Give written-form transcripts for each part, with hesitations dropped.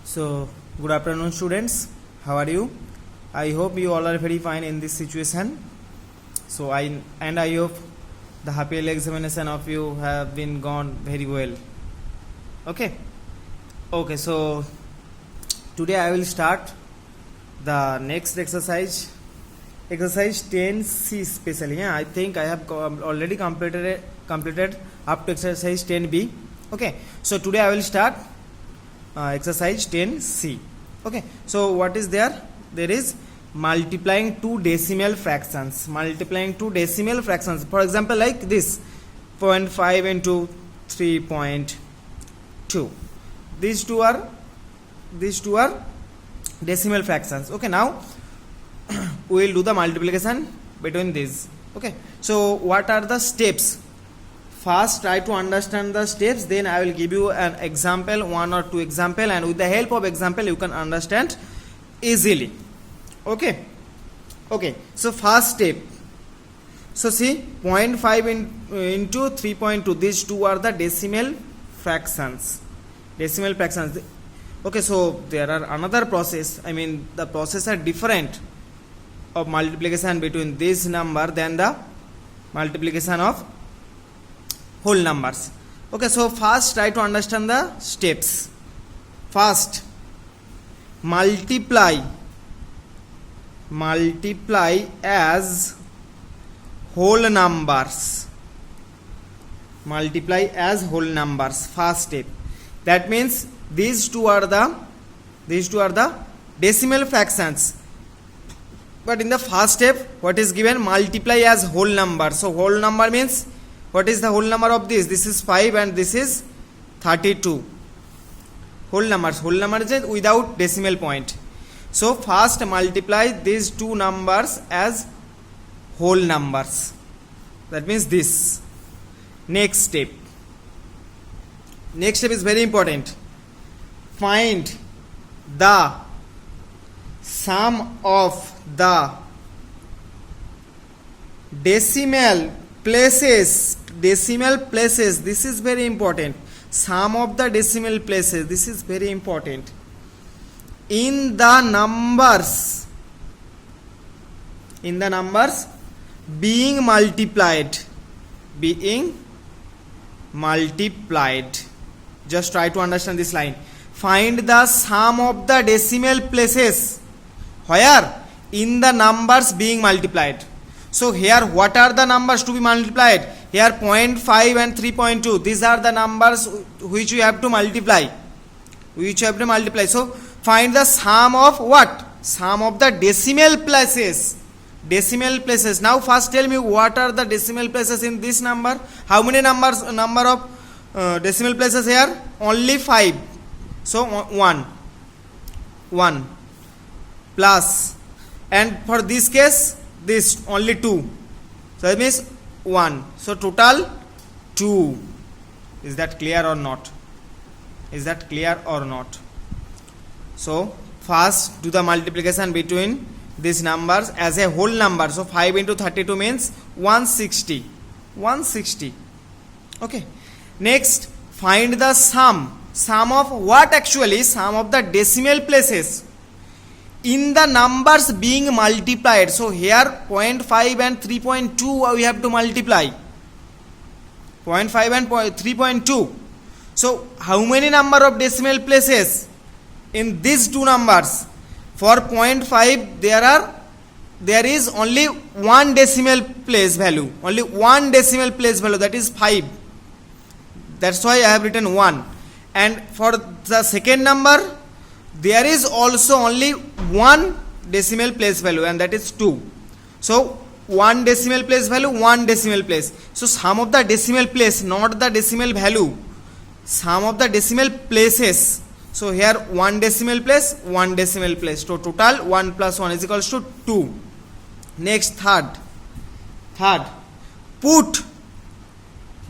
So, good afternoon, students. How are you? I hope you all are very fine in this situation. So, I hope the happy examination of you have been gone very well. Okay. Okay. So, today I will start the next exercise. Exercise 10C especially. Yeah, I think I have already completed up to exercise 10B. Okay. So, today I will start exercise 10C. Okay, so what is there? There is multiplying two decimal fractions. Multiplying two decimal fractions. For example, like this 0.5 into 3.2. These two are decimal fractions. Okay, now we will do the multiplication between these. Okay, so what are the steps? First, try to understand the steps, then I will give you an example, one or two example, and with the help of example you can understand easily. Okay. Okay. So first step. So see, 0.5 into 3.2. These two are the decimal fractions. Decimal fractions. Okay. So there are another process. I mean, the process are different of multiplication between this number than the multiplication of whole numbers. Okay, so first try to understand the steps. First, multiply as whole numbers. Multiply as whole numbers. First step. That means these two are the decimal fractions. But in the first step, what is given? Multiply as whole number. So whole number means, what is the whole number of this? This is 5 and this is 32. Whole numbers. Whole number is without decimal point. So first multiply these two numbers as whole numbers. That means this. Next step. Next step is very important. Find the sum of the decimal places. This is very important. Sum of the decimal places. This is very important. In the numbers being multiplied. Just try to understand this line. Find the sum of the decimal places. Where? In the numbers being multiplied. So here, what are the numbers to be multiplied? Here 0.5 and 3.2. These are the numbers which you have to multiply. So find the sum of what? Sum of the decimal places. Now first tell me, what are the decimal places in this number? How many number of decimal places here? Only 5. So 1 plus, and for this case, this only 2. So that means 1. So total 2. Is that clear or not? So first do the multiplication between these numbers as a whole number. So 5 into 32 means 160. Okay. Next, find the sum. Sum of what actually? Sum of the decimal places in the numbers being multiplied. So here 0.5 and 3.2 we have to multiply. 0.5 and 3.2. So how many number of decimal places in these two numbers? For 0.5 there is only one decimal place value. Only one decimal place value, that is 5. That's why I have written 1. And for the second number, there is also only one decimal place value, and that is 2. So one decimal place value, one decimal place. So sum of the decimal place, not the decimal value. Sum of the decimal places. So here one decimal place. So total 1 plus 1 is equals to 2. Next, third. Put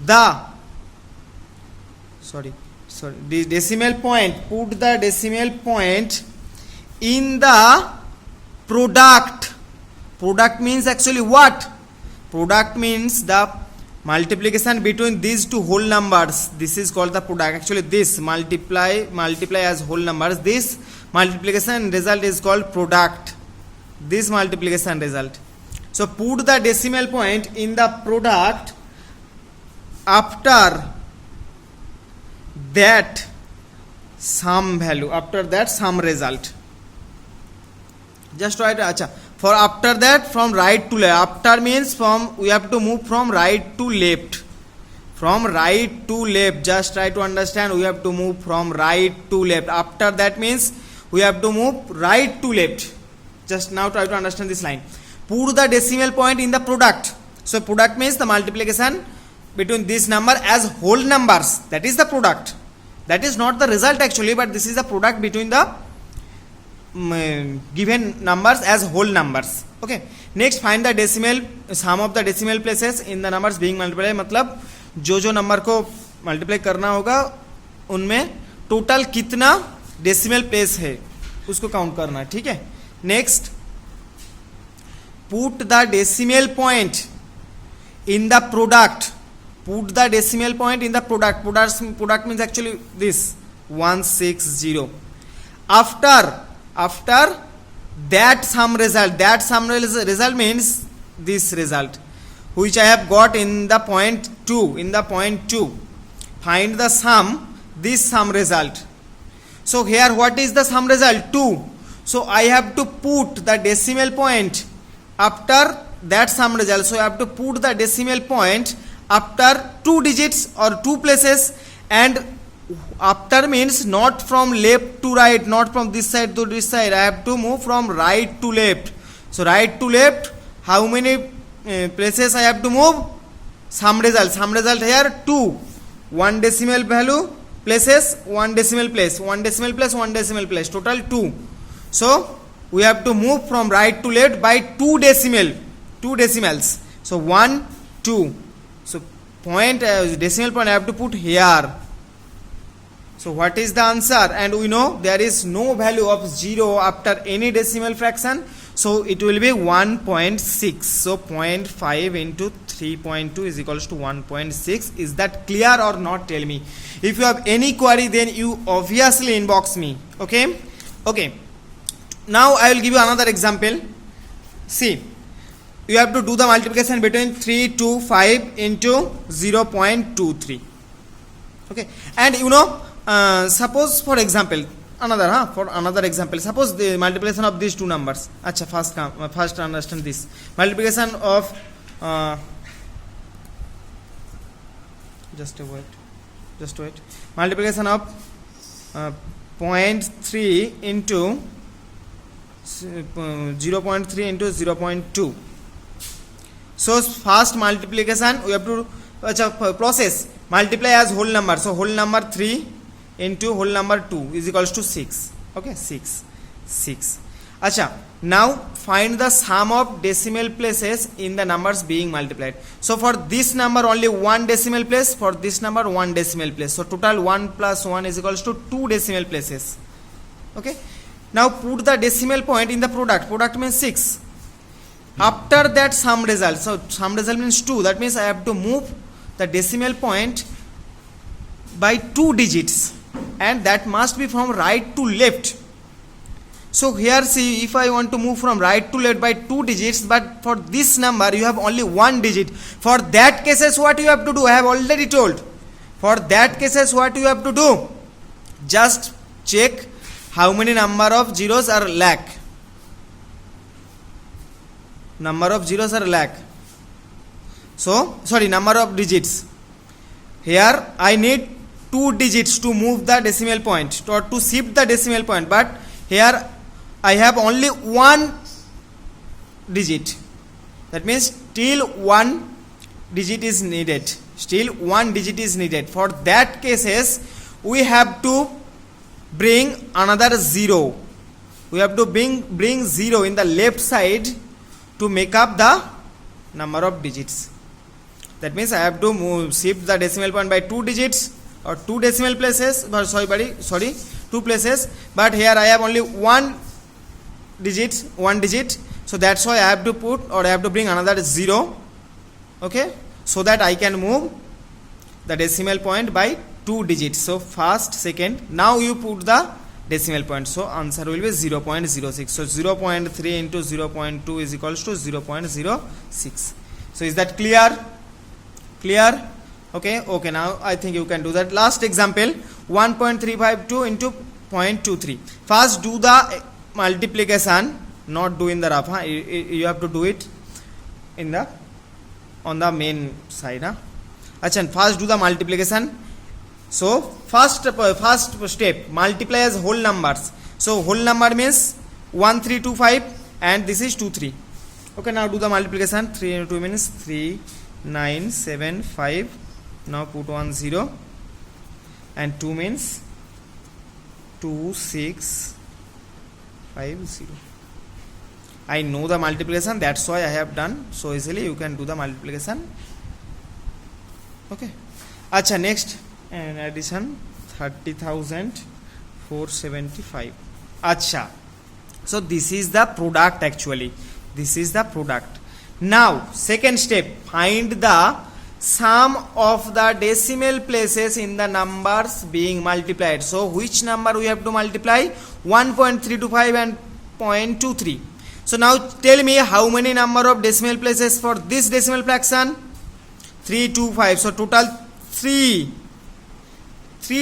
the decimal point. Put the decimal point in the product. Product means actually what? Product means the multiplication between these two whole numbers, this is called the product. Actually this multiply as whole numbers, this multiplication result is called product, this multiplication result. So put the decimal point in the product after that sum value, after that sum result. Just write acha. For after that, from right to left. After means from, we have to move from right to left. From right to left. Just try to understand, we have to move from right to left. After that means we have to move right to left. Just now try to understand this line. Put the decimal point in the product. So product means the multiplication between this number as whole numbers. That is the product. That is not the result actually, but this is the product between the given numbers as whole numbers. Okay. Next, find the decimal sum of the decimal places in the numbers being multiplied. मतलब जो number को multiply करना होगा उनमें total कितना decimal place है उसको count करना है. ठीक है. Next, put the decimal point in the product. Put the decimal point in the product. Product means actually this 160. After that sum result. That sum result means this result, which I have got in the point 2. In the point 2, find the sum. This sum result. So here what is the sum result? 2. So I have to put the decimal point after that sum result. So I have to put the decimal point after 2 digits or 2 places, and after means not from left to right, not from this side to this side. I have to move from right to left. So right to left, how many places I have to move? Sum result. Sum result here 2. 1 decimal value places, 1 decimal place, 1 decimal place, 1 decimal place. Total 2. So we have to move from right to left by 2 decimals. So 1, 2. So point decimal point I have to put here. So what is the answer? And we know there is no value of 0 after any decimal fraction. So it will be 1.6. So 0.5 into 3.2 is equals to 1.6. Is that clear or not? Tell me. If you have any query, then you obviously inbox me. Okay. Now I will give you another example. See, you have to do the multiplication between 3 to 5 into 0.23. Okay. And you know, suppose for example, another example, suppose the multiplication of these two numbers. Acha, first understand this. Multiplication of just wait. Multiplication of 0.3 into 0.3 into 0.2. So first multiplication we have to process, multiply as whole number. So whole number 3 into whole number 2 is equals to 6. Okay, 6. Acha, now find the sum of decimal places in the numbers being multiplied. So for this number only 1 decimal place, for this number 1 decimal place. So total 1 plus 1 is equals to 2 decimal places. Okay. Now put the decimal point in the product. Product means 6. After that sum result. So sum result means 2. That means I have to move the decimal point by 2 digits, and that must be from right to left. So here see, if I want to move from right to left by 2 digits, but for this number you have only 1 digit. For that cases what you have to do, I have already told. For that cases what you have to do, just check how many number of zeros are lack. Number of zeros are lack. So sorry, number of digits. Here I need 2 digits to move the decimal point or to shift the decimal point, but here I have only 1 digit. That means still 1 digit is needed. For that cases we have to bring another 0. We have to bring 0 in the left side to make up the number of digits. That means I have to shift the decimal point by 2 digits or 2 decimal places. 2 places. But here I have only 1 digit. So that's why I have to put, or I have to bring another 0. Okay. so that I can move the decimal point by 2 digits. So first, second, now you put the decimal point, so answer will be 0.06. So 0.3 into 0.2 is equals to 0.06. So is that clear? Okay, now I think you can do that. Last example, 1.352 into 0.23. First do the multiplication, not do in the rough, you have to do it in the on the main side. Achha, first do the multiplication. So first step, multiply as whole numbers. So whole number means 1325 and this is 23. Okay, now do the multiplication. 3 into 2 means 3975. Now put 1 0 and 2 means 2650. I know the multiplication, that's why I have done so easily. You can do the multiplication. Okay, acha, next and addition 30,475. Acha, so this is the product. Actually this is the product. Now second step, find the sum of the decimal places in the numbers being multiplied. So which number we have to multiply? 1.325 and 0.23. So now tell me how many number of decimal places for this decimal fraction? 325. So total 3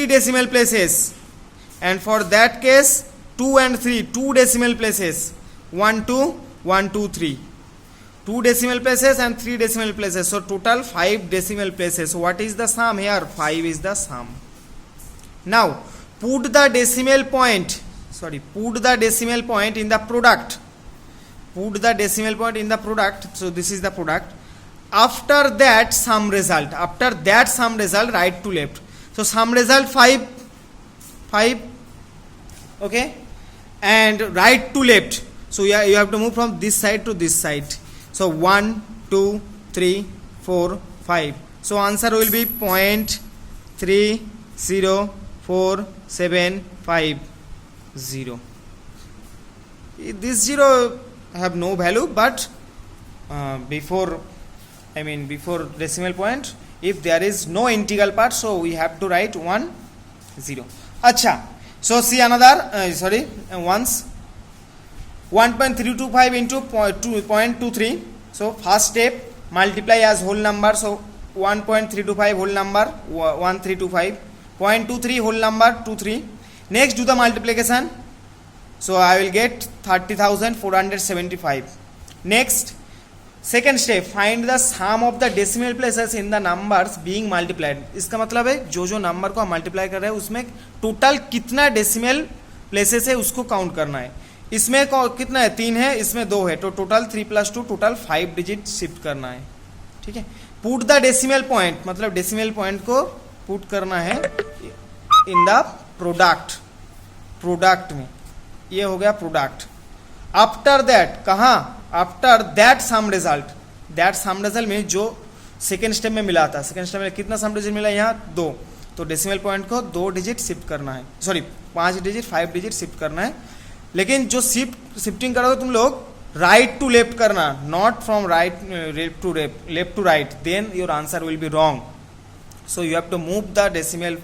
decimal places, and for that case 2 and 3, 2 decimal places, 1 2 1 2 3, 2 decimal places and 3 decimal places, so total 5 decimal places. So what is the sum here? 5 is the sum. Now put the decimal point in the product. Put the decimal point in the product. So this is the product. After that sum result, right to left. So sum result 5, okay, and right to left. So you have to move from this side to this side. So 1 2 3 4 5. So answer will be 0.30475. This 0 have no value, but before decimal point, if there is no integral part, so we have to write 1 0. Acha, so see another once 1.325 into 0.23. So first step, multiply as whole number. So 1.325 whole number 1325, 0.23 whole number 23. Next do the multiplication. So I will get 30,475. Next second step, find the sum of the decimal places in the numbers being multiplied. इसका मतलब है जो number को हम multiply कर रहे हैं उसमें टोटल कितना डेसिमल प्लेसेस है उसको काउंट करना है. इसमें कितना है? 3 है, इसमें 2 है, तो टोटल 3 + 2 टोटल 5 डिजिट शिफ्ट करना है. ठीक है. पुट द डेसिमल पॉइंट, मतलब डेसिमल पॉइंट को पुट करना है इन द प्रोडक्ट में. ये हो गया प्रोडक्ट. आफ्टर दैट कहाँ? After that sum result. That sum result में जो सेकेंड स्टेप में मिला था, सेकेंड स्टेप में कितना सम डिजिट मिला? यहाँ 2. तो डेसिमल पॉइंट को 2 डिजिट शिफ्ट करना है, 5 डिजिट 5 डिजिट शिफ्ट करना है. लेकिन जो शिफ्टिंग करोगे तुम लोग राइट टू लेफ्ट करना, not from left to right, then your answer will be wrong. So you have to move the decimal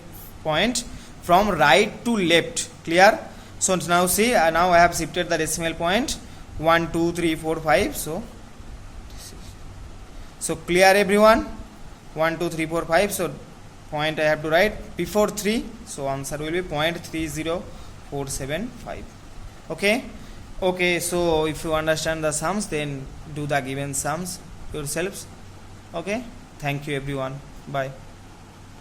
point from right to left. Clear? So now see, now I have shifted the decimal point 1 2 3 4 5. So clear everyone? 1 2 3 4 5. So point I have to write before 3. So answer will be 0.30475. Okay, so if you understand the sums, then do the given sums yourselves. Okay, thank you everyone. Bye.